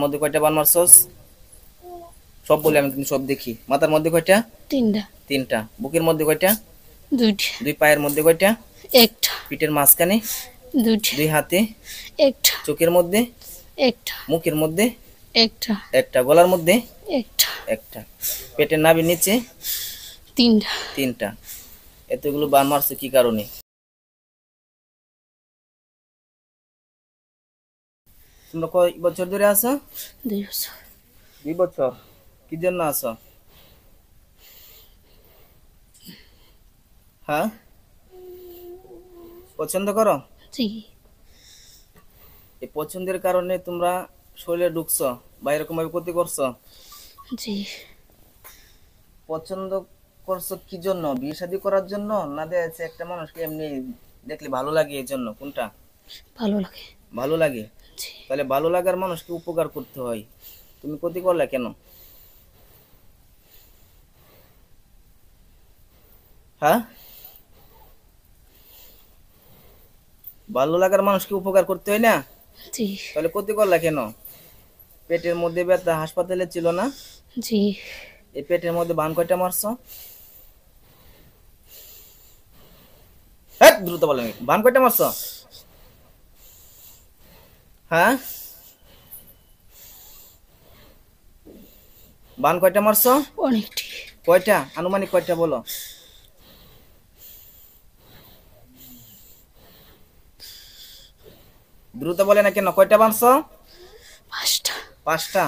মধ্যে কয়টা বান মারছস? সব বলে আমি কিন্তু সব দেখি। মাথার মধ্যে কয়টা? তিনটা। তিনটা। বুকের মধ্যে কয়টা? দুইটা। দুই পায়ের মধ্যে কয়টা? একটা। পিঠের মাঝখানে? দুইটা। দুই হাতে? একটা। চোখের মধ্যে? একটা। মুখের মধ্যে? একটা। একটা। গলার মধ্যে? একটা। একটা। পেটের নাভির নিচে? তিনটা। তিনটা। এতগুলো বান মারছো কি কারণে? তোমরা কয় বছর ধরে আছো? 2 বছর। 2 বছর। কি জন্য আছো? হ্যাঁ, পছন্দ করো? জি। এই পছন্দের কারণে তোমরা শরীরে ঢুকছো বা এরকম ভাবে ক্ষতি করছো? জি। পছন্দ করছো কি জন্য? বিয়ে শাদী করার জন্য, না দেখা যাচ্ছে একটা মানুষকে এমনি দেখলে ভালো লাগে এই জন্য? কোনটা ভালো লাগে। ভালো লাগে? জি। তাহলে ভালো লাগার মানুষকে উপকার করতে হয়, তুমি ক্ষতি করলে কেন? হ্যাঁ, ভালো লাগার মানুষকে উপকার করতে হয় না? জি। তাহলে ক্ষতি করলা কেন? পেটের মধ্যে ব্যথা, হাসপাতালে ছিল না? জি। এই পেটের মধ্যে বান কয়টা মারছো? দ্রুত বলেন, বান কয়টা মারছো? হ্যাঁ, বান কয়টা মারছো? অনেকটি। কয়টা? আনুমানিক কয়টা বলো? দ্রুত বলে না কেন, কয়টা মারছো? 5টা। 5টা।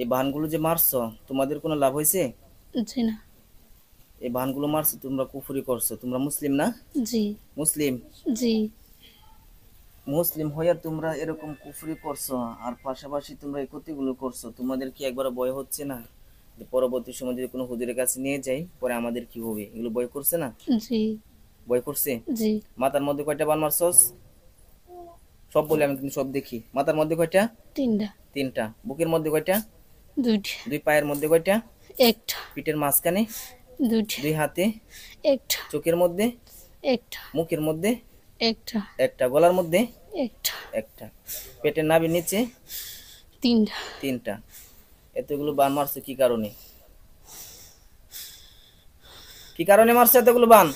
এই বানগুলো যে মারছো, তোমাদের কোনো লাভ হয়েছে? জি না। এই বানগুলো মারছো, তোমরা কুফরি করছো। তোমরা মুসলিম না? জি। মুসলিম। জি। মুসলিম হইয়া তোমরা এরকম কুফরি করছো, আর পাশাপাশি তোমরা এই ক্ষতিগুলো করছো। তোমাদের কি একবার ভয় হচ্ছে না যে পরবর্তী সময় যদি কোনো হুজুরের কাছে নিয়ে যাই, পরে আমাদের কি হবে? এগুলো ভয় করছে না? জি। ভয় করছে? জি। মাথার মধ্যে কয়টা বান মারছস? সব বলে আমি কিন্তু সব দেখি। মাথার মধ্যে কয়টা? তিনটা। তিনটা। বুকের মধ্যে কয়টা? দুইটা। দুই পায়ের মধ্যে কয়টা? একটা। পিঠের মাঝখানে? দুইটা। দুই হাতে? একটা। চোখের মধ্যে? একটা। মুখের মধ্যে? একটা। একটা। গলার মধ্যে? একটা। একটা। পেটের নাভির নিচে? তিনটা। তিনটা। এতগুলো বান মারছো কি কারণে? কি কারণে মারছো এতগুলো বান?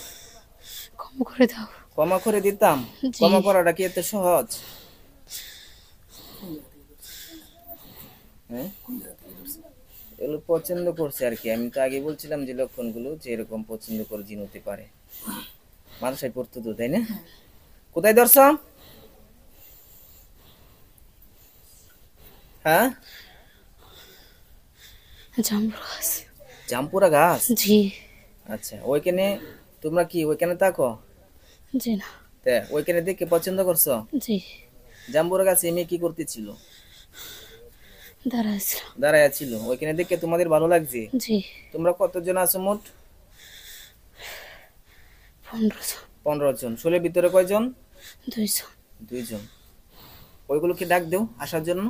ক্ষমা করে দাও। ক্ষমা করে দিতাম? জি। ক্ষমা করাটা কি এত সহজ? হ্যাঁ, এগুলো পছন্দ করছে আর কি। আমি তো আগে বলছিলাম যে লক্ষণগুলো, যে এরকম পছন্দ করে জিন হতে পারে। মাদ্রাসায় পড়তো তো, তাই না? কোথায় ধরছ? হ্যাঁ, জামরুল গাছ। জামপুরা গাছ? জি। আচ্ছা, ওইখানে তোমরা কি ওইখানে থাকো? জি না। তা ওইখানে দেখে পছন্দ করছো? জি। জাম্বুরা গাছে এমনি কি করতেছিল? দাঁড়াইছিলাম। দাঁড়ায়া ছিল। ওইখানে দেখে তোমাদের ভালো লাগছে? জি। তোমরা কতজন আছো মোট? 15 জন। 15 জন। ষোলের ভিতরে কয়জন? 2 জন। 2 জন। ওইগুলোকে ডাক দেও আসার জন্য।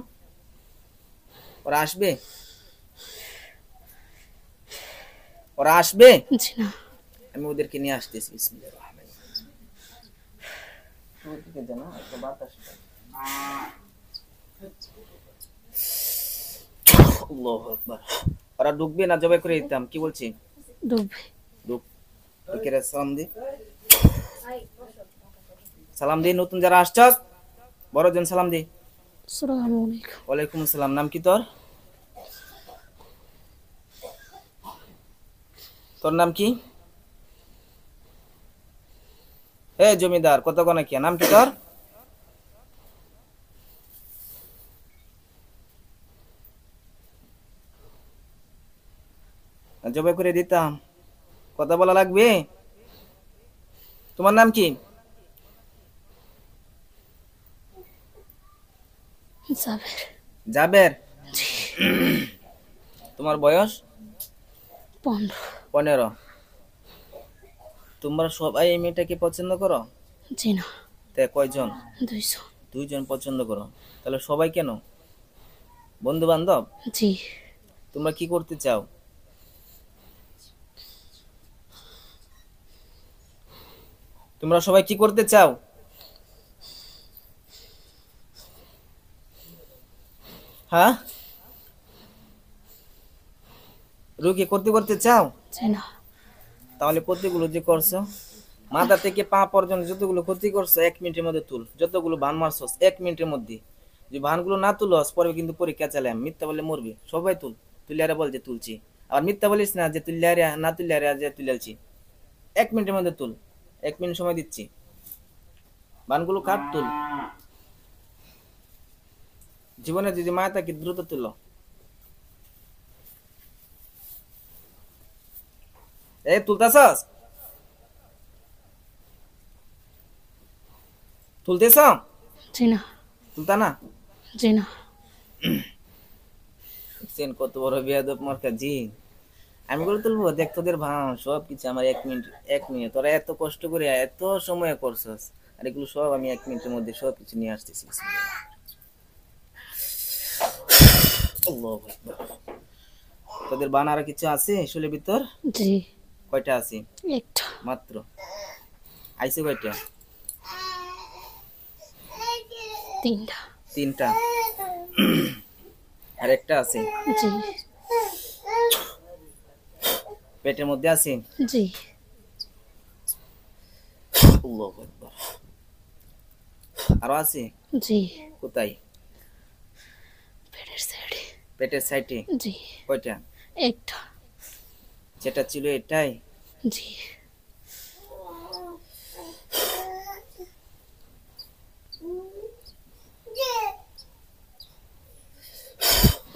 ওরা আসবে? ওরা আসবে? জি না। আমি ওদেরকে নিয়ে আসতেছি। বিসমিল্লাহির রহমানির রহিম। শুরু থেকে যেন একটা বাতাস পাই। আল্লাহু আকবার। ওরা ঢুকবে না জবাই করে দিতাম? কি বলছি? ডুববে। ঢুক। ঢুকে সালাম দি। সালাম দি। নতুন যারা আসছস বড়জন সালাম দি। আসসালামু আলাইকুম। ওয়ালাইকুম আসসালাম। নাম কি তোর? তোর নাম কি? এ জমিদার, কত কোনা কি নাম কি তোর? জবাই করে দিতাম। কথা বলা লাগবে? তোমার নাম কি? জাবের। জাবের। জি। তোমার বয়স? 15। 15। তোমরা সবাই এই মেয়েটাকে পছন্দ করো? জি না। তে কয়জন? 2 জন। 2 জন পছন্দ করো। তাহলে সবাই কেন? বন্ধু বান্ধব? জি। তোমরা কি করতে চাও? তোমরা সবাই কি করতে চাও? হ্যাঁ, রুগী করতে করতে চাও? জি না। তাহলে ক্ষতিগুলো যে করছো, মাথা থেকে পা পর্যন্ত যতগুলো ক্ষতি করছো 1 মিনিটের মধ্যে তুল। যতগুলো বান মারছস 1 মিনিটের মধ্যে। যে বানগুলো না তুলস পরে কিন্তু পরীক্ষা চালাম, মিথ্যা বললে মরবি। সবাই তুল, তুলিয়ারে বল যে তুলছি। আর মিথ্যা বলিস না যে তুলিয়ারে না তুলিয়ারে যে তুলেছি। 1 মিনিটের মধ্যে তুল, 1 মিনিট সময় দিচ্ছি। বানগুলো কাট, তুল। জীবনে যদি মায়া থাকে দ্রুত তুলো। এই তুলতাছস? তুলতেছ? জি না। তুলতা না? জি না। সেন কত বড় বেয়াদব মার্কা জি। আমি করে তুলবো, দেখ তোদের ভাঙ সব কিছু আমার 1 মিনিট। 1 মিনিট তোরা এত কষ্ট করে এত সময় করছস, আর এগুলো সব আমি 1 মিনিটের মধ্যে সব কিছু নিয়ে আসতেছি। আল্লাহু আকবার। তোদের বান আর কিছু আছে শুলের ভিতর? জি। কয়টা আছে? একটা। মাত্র? আইছে কয়টা? তিনটা। তিনটা? আর একটা আছে? জি। পেটের মধ্যে আছে? জি। আল্লাহু আকবার। আরো আছে? জি। কোথায়? পেটের সাইডে। পেটের সাইডে? জি। কয়টা? একটা। যেটা ছিল এটাই? জি।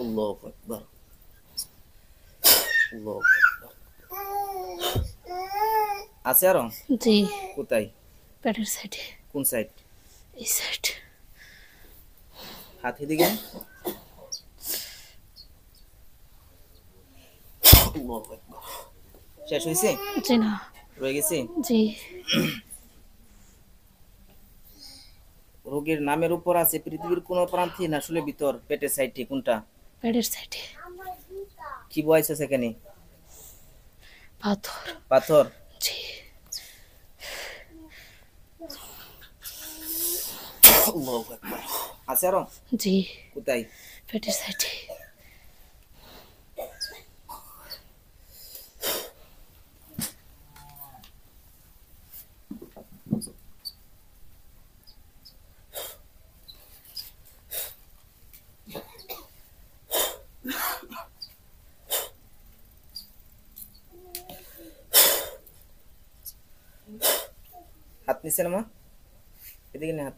আল্লাহু আকবার। আল্লাহু আকবার। আছে আরো? জি। কোথায়? পেটের সাইডে। কোন সাইড? এই সাইড। হাত এদিকে। আল্লাহু আকবার। শেষ হয়েছে? জি না। রয়ে গেছে? জি। রোগীর নামের উপর আছে পৃথিবীর কোন প্রান্তে না আসলে ভিতর পেটের সাইডে? কোনটা? পেটের সাইডে। কি বয়স সেখানে? পাথর। পাথর? জি। আল্লাহু আকবার। আছে আরো? জি। কোথায়? পেটের সাইডে। হাত নিচে নামা, এদিকে নে হাত।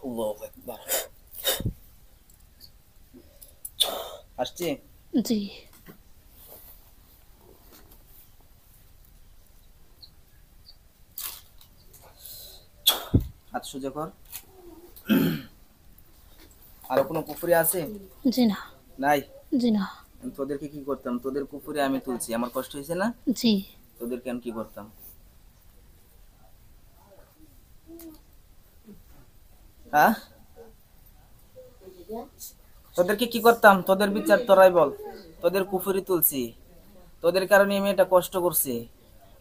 আল্লাহু আকবার। আসছে? জি। হাত সোজা কর। আর কোনো পুকুরে আছে? জি না। নাই? জি না। আমি তোদেরকে কি করতাম? তোদের পুকুরে আমি তুলছি, আমার কষ্ট হয়েছে না? জি। তোদেরকে আমি কি করতাম? হ্যাঁ, তোদেরকে কি করতাম? তোদের বিচার তোরাই বল। তোদের পুকুরে তুলছি, তোদের কারণে আমি এটা কষ্ট করছি।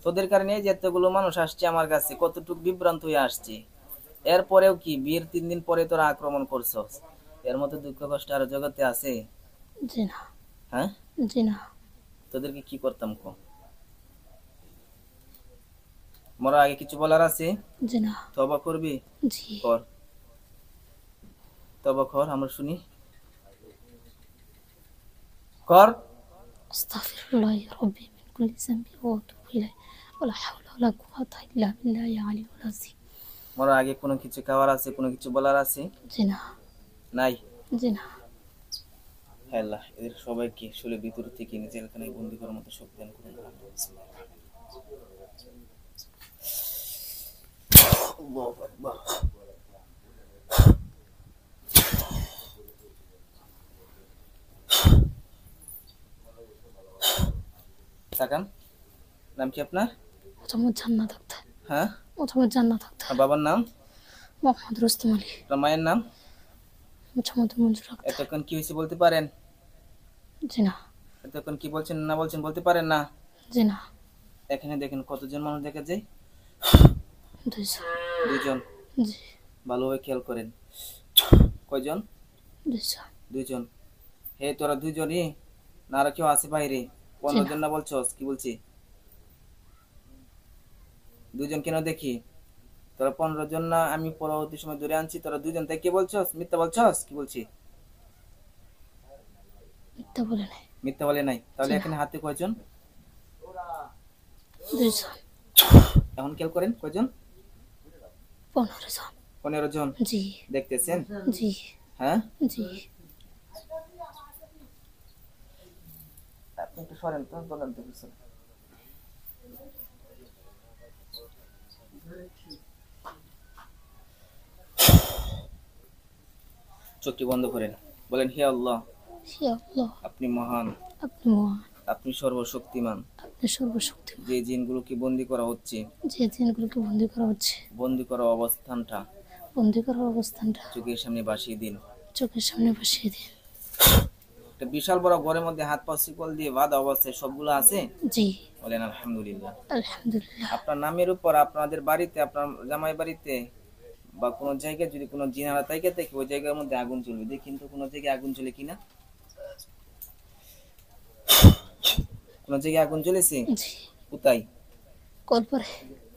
তোদের কারণে এই যে এতগুলো মানুষ আসছে আমার কাছে, কতটুকু বিভ্রান্ত হয়ে আসছে। এরপরেও কি বিয়ের 3 দিন পরে তোরা আক্রমণ করছস? এর মতো দুঃখ কষ্ট আর জগতে আছে? জি না। হ্যাঁ, জি না। তোদেরকে কি করতাম কো? মরার আগে কিছু বলার আছে? জি না। তওবা করবি? জি। কর, তওবা কর, আমরা শুনি। কর। আস্তাগফিরুল্লাহ রাব্বি মিন কুল্লি যামবি ওয়া আতুবু ইলাইহি ওয়া লা হাওলা ওয়া লা কুওয়াতা ইল্লা বিল্লাহি আলিয়্যিল আযীম। মরার আগে কোনো কিছু খাওয়ার আছে, কোনো কিছু বলার আছে? জি না। নাই? জি না। হে আল্লাহ, এদের সবাইকে শুলে ভিতর থেকে নিজের খানায় বন্দি করার মতো শক্তি দান করুন। আল্লাহু আকবার। তাকান। নাম কি আপনার? মোহাম্মদ জান্নাত আক্তার। হ্যাঁ, মোহাম্মদ জান্নাত আক্তার। আর বাবার নাম? মোহাম্মদ রুস্তম আলী। আপনার মায়ের নাম? মোহাম্মদ মঞ্জুর আক্তার। এতক্ষণ কি হয়েছে বলতে পারেন? জি না, এতক্ষণ কি বলছেন না বলছেন বলতে পারেন না? জি না, এখানে দেখেন কতজন মানুষ দেখা যায়? 2 জন। দুইজন। জি, ভালোভাবে খেয়াল করেন। কয়জন? 2 জন। দুইজন। হে তোরা দুইজনই না আর কেউ আছে বাইরে? জি 15 না, জন না বলছস? কি বলছি? দুইজন কেন দেখি? তোরা 15 জন না আমি পরবর্তী সময় ধরে আনছি, তোরা দুইজন তাই কে বলছস? মিথ্যা বলছস? কি বলছি? মিথ্যা বলে নাই। মিথ্যা বলে নাই। তাহলে জি না, এখানে হাতে কয়জন? 2 জন। এখন খেয়াল করেন কয়জন? 15 জন। 15 জন। জি, দেখতেছেন? জি, হ্যাঁ, জি। আপনি একটু সরেন তো, বলেন তো কিছু। চোখটি বন্ধ করেন, বলেন হে আল্লাহ, হে আল্লাহ, আপনি মহান, আপনি মহান, আপনি সর্বশক্তিমান। আপনি সর্বশক্তিমান। যে জিনগুলোকে বন্দি করা হচ্ছে, যে জিনগুলোকে বন্দি করা হচ্ছে, বন্দি করা অবস্থানটা বন্দি করার অবস্থানটা চোখের সামনে ভাসিয়ে দিন। চোখের সামনে বসিয়ে দিন। একটা বিশাল বড় ঘরের মধ্যে হাত পা শিকল দিয়ে বাঁধা অবস্থায় সবগুলো আছে? জি, বলেন আলহামদুলিল্লাহ। আলহামদুলিল্লাহ। আপনার নামের উপর আপনাদের বাড়িতে, আপনার জামাই বাড়িতে বা কোনো জায়গায় যদি কোনো জিনারা তাইকে থাকে, ওই জায়গার মধ্যে আগুন জ্বলবে। দেখি কিন্তু কোনো জায়গায় আগুন জ্বলে কিনা? কোনো জায়গায় আগুন জ্বলেছে? জি, কোথায়? কলপারে,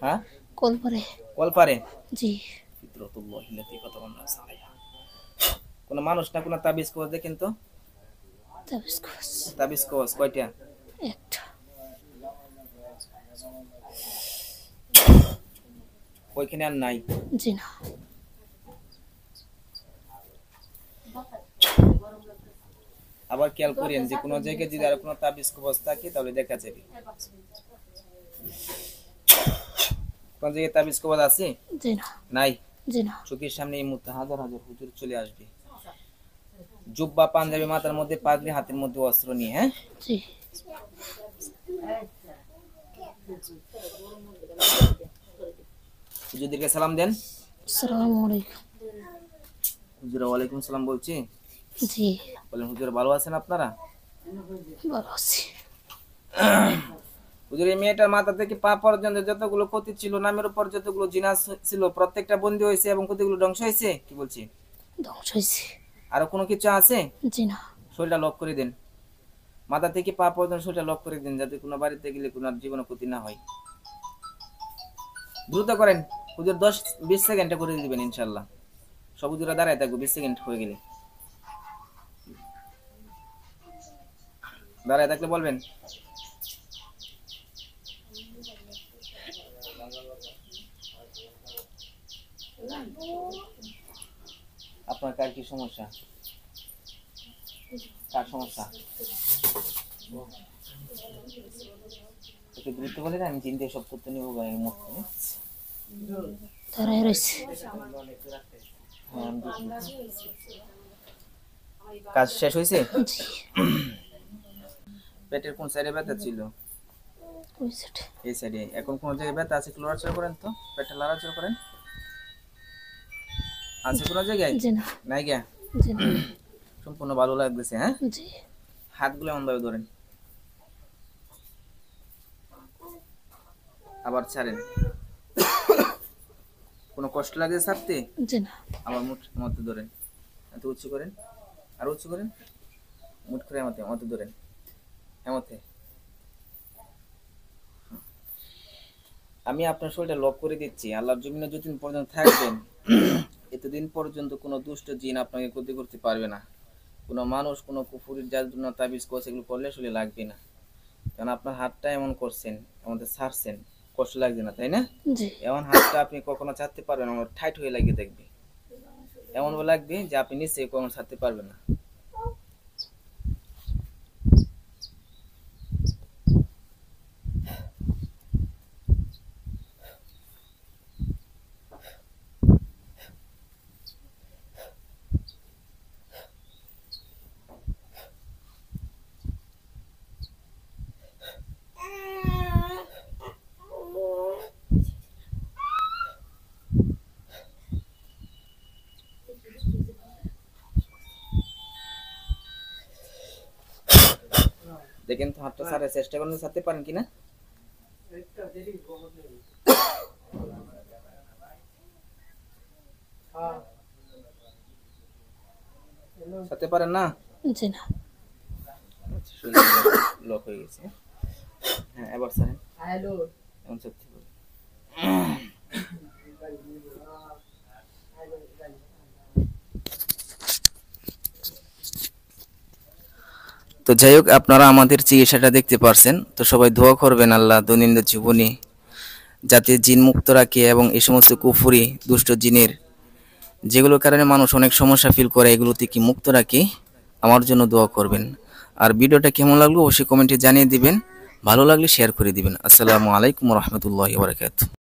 হ্যাঁ, কলপারে। কলপারে। জি, ফিতরাতুল্লাহিল্লাতী ফাতারান-নাস আলাইহা। কোন মানুষ না কোন তাবিজ কবজ দেখেন তো? তাবিজ কবজ তাবিজ কবজ কয়টা? একটা। ওইখানে আর নাই? জি না, আবার খেয়াল করেন যে কোনো জায়গায় যদি আর কোনো তাবিজ কবজ থাকে তাহলে দেখা যাবে। কোন জায়গায় তাবিজ কবজ আছে? জি না, নাই। জি না। চোখের সামনে এই মুহূর্তে হাজার হাজার হুজুর চলে আসবে, জুব্বা পাঞ্জাবি, মাথার মধ্যে পাগড়ি, হাতের মধ্যে অস্ত্র নিয়ে। হ্যাঁ, জি। হুজুরদেরকে সালাম দেন। আসসালামু আলাইকুম। হুজুর ওয়ালাইকুম সালাম বলছি। জি, বলেন হুজুর ভালো আছেন আপনারা? ভালো আছি। হুজুর এই মেয়েটার মাথা থেকে পা পর্যন্ত যতগুলো ক্ষতি ছিল, নামের উপর যতগুলো জিনাস ছিল, প্রত্যেকটা বন্দী হয়েছে এবং ক্ষতিগুলো ধ্বংস হয়েছে? কি বলছি? ধ্বংস হয়েছে। আরো কোনো কিছু আছে? জি না, শরীরটা লক করে দেন, মাথা থেকে পা পর্যন্ত শরীরটা লক করে দেন, যাতে কোনো বাড়িতে গেলে কোনো জীবন ক্ষতি না হয়। দ্রুত করেন হুজুর, 10-20 সেকেন্ডে করে দিবেন ইনশাল্লাহ। সব হুজুরা দাঁড়ায় থাকবো, 20 সেকেন্ড হয়ে গেলে। দাঁড়ায় থাকলে বলবেন। আপনার কার কি সমস্যা? কার সমস্যা? একটু দ্রুত বলে দেন, আমি চিন্তায় সব তথ্য নিব এই মুহূর্তে। দাঁড়ায় রয়েছে। হ্যাঁ, আমি দেখি। কাজ শেষ হয়েছে? জি, পেটের কোন সাইডে ব্যথা ছিল? ওই সাইডে। এই সাইডে। এখন কোন জায়গায় ব্যথা আছে? লড়াচড়া করেন তো, পেটটা লড়াচড়া করেন। আছে কোন জায়গায়? জি না, নাই গা? জি না। সম্পূর্ণ ভালো লাগতেছে। হ্যাঁ, জি, হাতগুলো এমন ভাবে ধরেন, আবার ছাড়েন। কোনো কষ্ট লাগে ছাড়তে? জি না। আবার মুঠ মধ্যে ধরেন, এত উঁচু করেন, আর উঁচু করেন, মুঠ করে এমতে মধ্যে ধরেন, এমতে। আমি আপনার শরীরটা লক করে দিচ্ছি। আল্লাহর জমিনে যতদিন পর্যন্ত থাকবেন, এতদিন পর্যন্ত কোনো দুষ্ট জিন আপনাকে ক্ষতি করতে পারবে না। কোনো মানুষ, কোনো কুফুরির জাদু না তাবিজ কস এগুলো করলে শরীরে লাগবে না। কারণ আপনার হাতটা এমন করছেন, আমাদের ছাড়ছেন, কষ্ট লাগছে না, তাই না? জি, এমন হাতটা আপনি কখনো ছাড়তে পারবেন না, আমার টাইট হয়ে লাগিয়ে দেখবে, এমন লাগবে যে আপনি নিচে কখনো ছাড়তে পারবেন না। দেখেন তো হাতটা ছাড়ার চেষ্টা করেন, ছাড়তে পারেন কিনা। ছাড়তে পারেন না? জি না। লক হয়ে গেছে। হ্যাঁ এবার ছাড়েন। এখন সত্যি বলি। তো যাই হোক, আপনারা আমাদের চিকিৎসাটা দেখতে পারছেন। তো সবাই দোয়া করবেন আল্লাহ দৈনন্দিন জীবনে যাতে জিন মুক্ত রাখে, এবং এই সমস্ত কুফরি দুষ্ট জিনের যেগুলোর কারণে মানুষ অনেক সমস্যা ফিল করে এগুলো থেকে মুক্ত রাখে। আমার জন্য দোয়া করবেন। আর ভিডিওটা কেমন লাগলো অবশ্যই কমেন্টে জানিয়ে দিবেন। ভালো লাগলে শেয়ার করে দিবেন। আসসালামু আলাইকুম রহমতুল্লাহি ওয়া বারাকাতুহু।